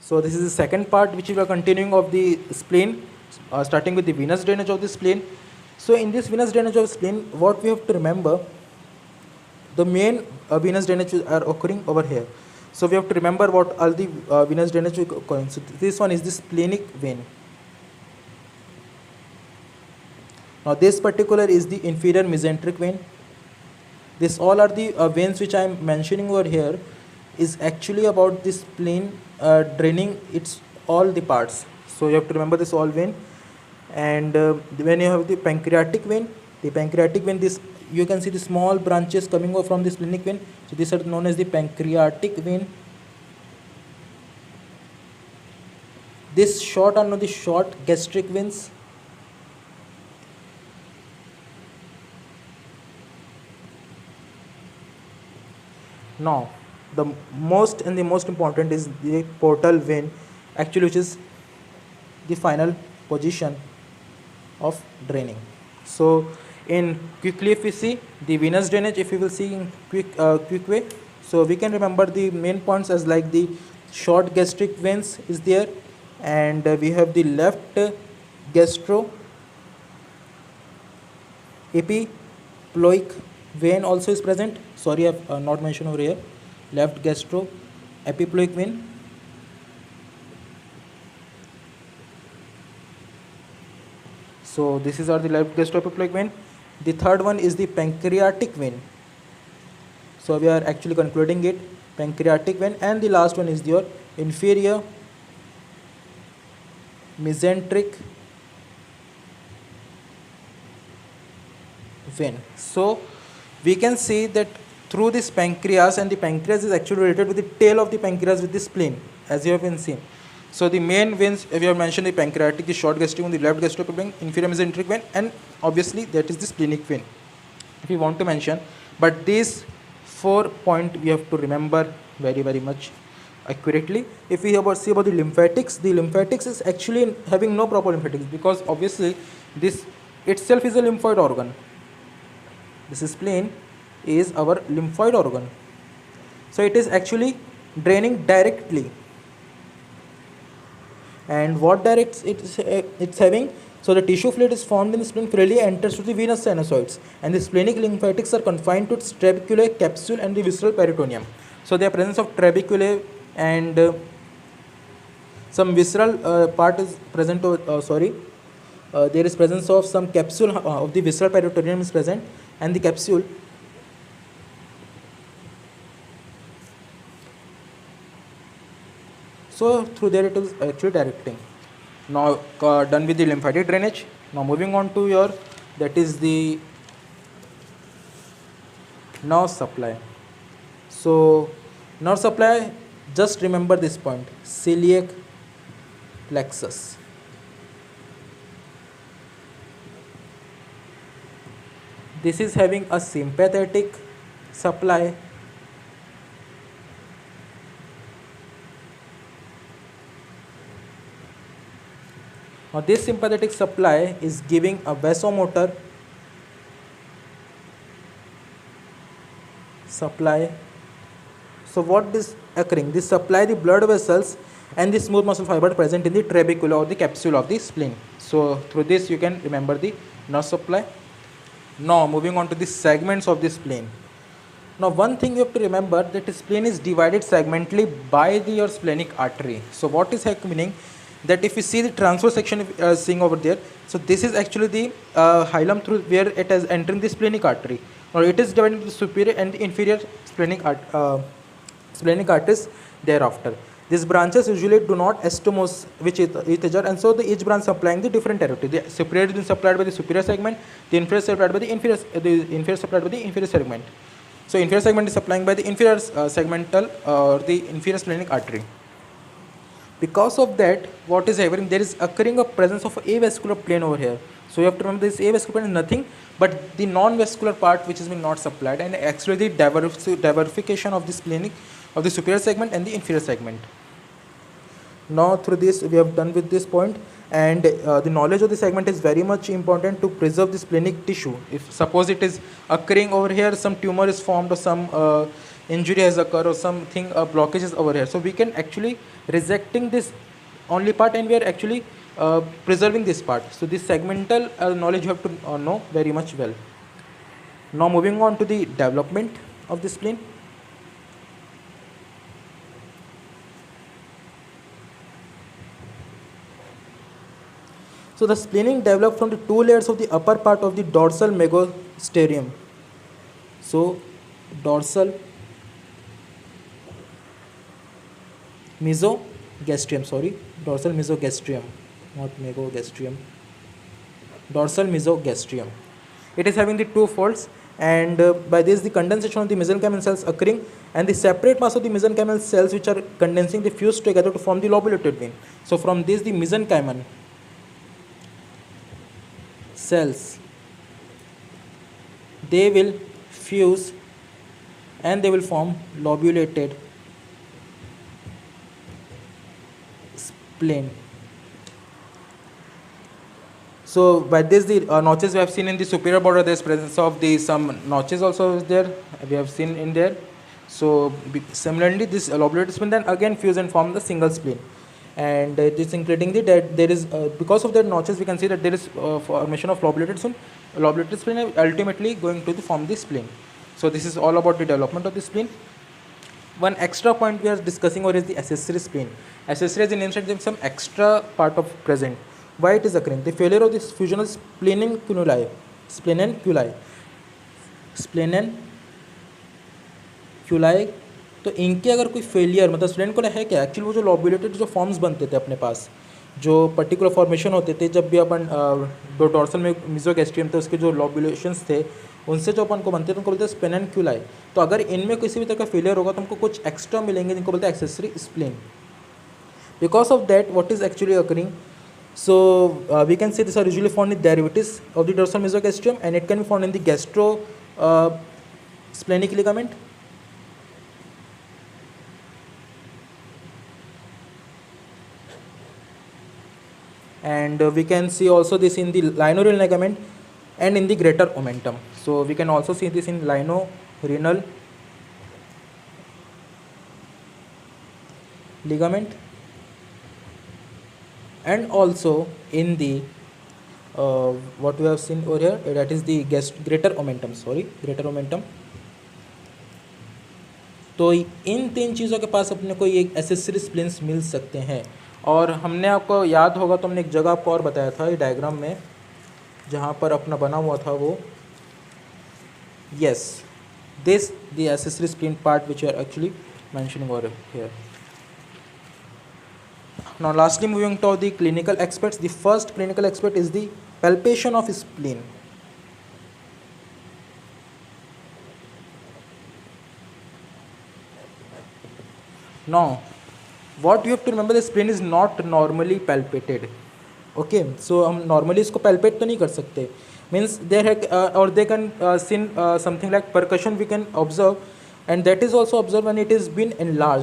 So this is the second part which we are continuing of the spleen, starting with the venous drainage of the spleen. So in this venous drainage of spleen, what we have to remember, the main venous drainage are occurring over here. So we have to remember what all the venous drainage are occurring. So this one is the splenic vein. Now this particular is the inferior mesenteric vein. This all are the veins which I am mentioning over here is actually about the spleen draining its all the parts. So you have to remember this all vein. And when you have the pancreatic vein, this you can see the small branches coming out from the splenic vein. So these are known as the pancreatic vein. This short are known the short gastric veins. Now the most important is the portal vein, actually, which is the final position of draining. So in quickly, if we see the venous drainage, if we will see in quick way, so we can remember the main points as like the short gastric veins is there, and we have the left gastro epiploic vein also is present. Sorry, I have not mentioned over here. Left gastro epiploic vein. So this is our the left gastro epiploic vein. The third one is the pancreatic vein. So we are actually concluding it, pancreatic vein, and the last one is your inferior mesenteric vein. So we can see that through this pancreas, and the pancreas is actually related with the tail of the pancreas with the spleen, as you have been seen. So the main veins we have mentioned, the pancreatic, the short gastric vein, the left gastric vein, inferior mesenteric vein, and obviously that is the splenic vein if you want to mention. But these 4 points we have to remember very much accurately. If we see about the lymphatics is actually having no proper lymphatics, because obviously this itself is a lymphoid organ. This spleen is our lymphoid organ, so it is actually draining directly. And what directs it's having? So the tissue fluid is formed in the spleen freely enters to the venous sinusoids, and the splenic lymphatics are confined to its trabeculae capsule and the visceral peritoneum. So the presence of trabeculae and some visceral part is present. There is presence of some capsule of the visceral peritoneum is present, and the capsule. So through there it is actually directing. Now done with the lymphatic drainage. Now moving on to that is the nerve supply. So nerve supply, just remember this point, celiac plexus. This is having a sympathetic supply, now this sympathetic supply is giving a vasomotor supply. So what is occurring? This supply the blood vessels and the smooth muscle fiber present in the trabecula or the capsule of the spleen. So through this you can remember the nerve supply. Now moving on to the segments of the spleen. Now one thing you have to remember, that the spleen is divided segmentally by your splenic artery. So what is happening? That if you see the transverse section seeing over there, so this is actually the hilum through where it is entering the splenic artery. Now it is divided into the superior and the inferior splenic arteries thereafter. These branches usually do not estomose with each other, and so each branch supplying the different territory. The superior is supplied by the superior segment, the inferior supplied by the inferior supplied by the inferior segment. So inferior segment is supplying by the inferior segmental or the inferior splenic artery. Because of that, what is happening? There is occurring a presence of avascular plane over here. So you have to remember this avascular plane is nothing but the non-vascular part which has been not supplied, and actually the diversification of the splenic of the superior segment and the inferior segment. Now through this we have done with this point. and the knowledge of the segment is very much important to preserve the splenic tissue. If suppose it is occurring over here, some tumor is formed or some injury has occurred or something, blockage is over here, so we can actually resecting this only part and we are actually preserving this part. So this segmental knowledge you have to know very much well. Now moving on to the development of the spleen. So the spleening developed from the two layers of the upper part of the dorsal megasterum. So dorsal mesogastrium, dorsal mesogastrium, not megagastrium, dorsal mesogastrium. It is having the two folds, and by this the condensation of the mesenchymal cells occurring, and the separate mass of the mesenchymal cells which are condensing, they fuse together to form the lobulated vein. So from this the mesenchymal cells, they will fuse and they will form lobulated spleen. So by this the notches we have seen in the superior border, there is presence of the some notches also is there, we have seen in there. So similarly this lobulated spleen then again fuse and form the single spleen, and this including the that there is because of the notches we can see that there is formation of lobulated spleen and ultimately going to form the spleen. So this is all about the development of the spleen. One extra point we are discussing over is the accessory spleen. Accessory as the name says, some extra part of present. Why it is occurring? The failure of this fusion of splenenculi. तो इनके अगर कोई failure मतलब स्प्लेनेंकुला है क्या actually, वो जो लॉब्यूलेटेड जो फॉर्म्स बनते थे अपने पास, जो पर्टिकुलर फॉर्मेशन होते थे जब भी अपन जो डॉर्सल में मेसोगैस्ट्रियम थे उसके जो लॉब्यूलेशंस थे उनसे जो अपन को बनते थे उनको बोलते हैं स्प्लेनेंकुलाई. तो अगर इनमें किसी भी तरह का फेलियर होगा तो हमको कुछ एक्स्ट्रा मिलेंगे जिनको बोलते हैं accessory spleen. Because of that what is actually occurring, so we can say these are usually found in derivatives of the dorsal mesogastrium, and it can be found in the gastro splenic ligament, and we can see also this in the lienorenal ligament and in the greater omentum. So we can also see this in lienorenal ligament and also in the what we have seen over here, that is the greater omentum. तो इन तीन चीज़ों के पास अपने को ये accessory splines मिल सकते हैं. और हमने आपको याद होगा तो हमने एक जगह आपको और बताया था ये डायग्राम में जहाँ पर अपना बना हुआ था वो, yes, this the accessory spleen part which we are actually mentioning over here. Now lastly, moving to the clinical aspects, the first clinical aspect is the palpation of spleen. Now what you have to remember, the spleen is not normally palpated. Okay, so हम normally इसको palpate तो नहीं कर सकते, means there or they can see something like percussion we can observe, and that is also observed when it is been enlarged.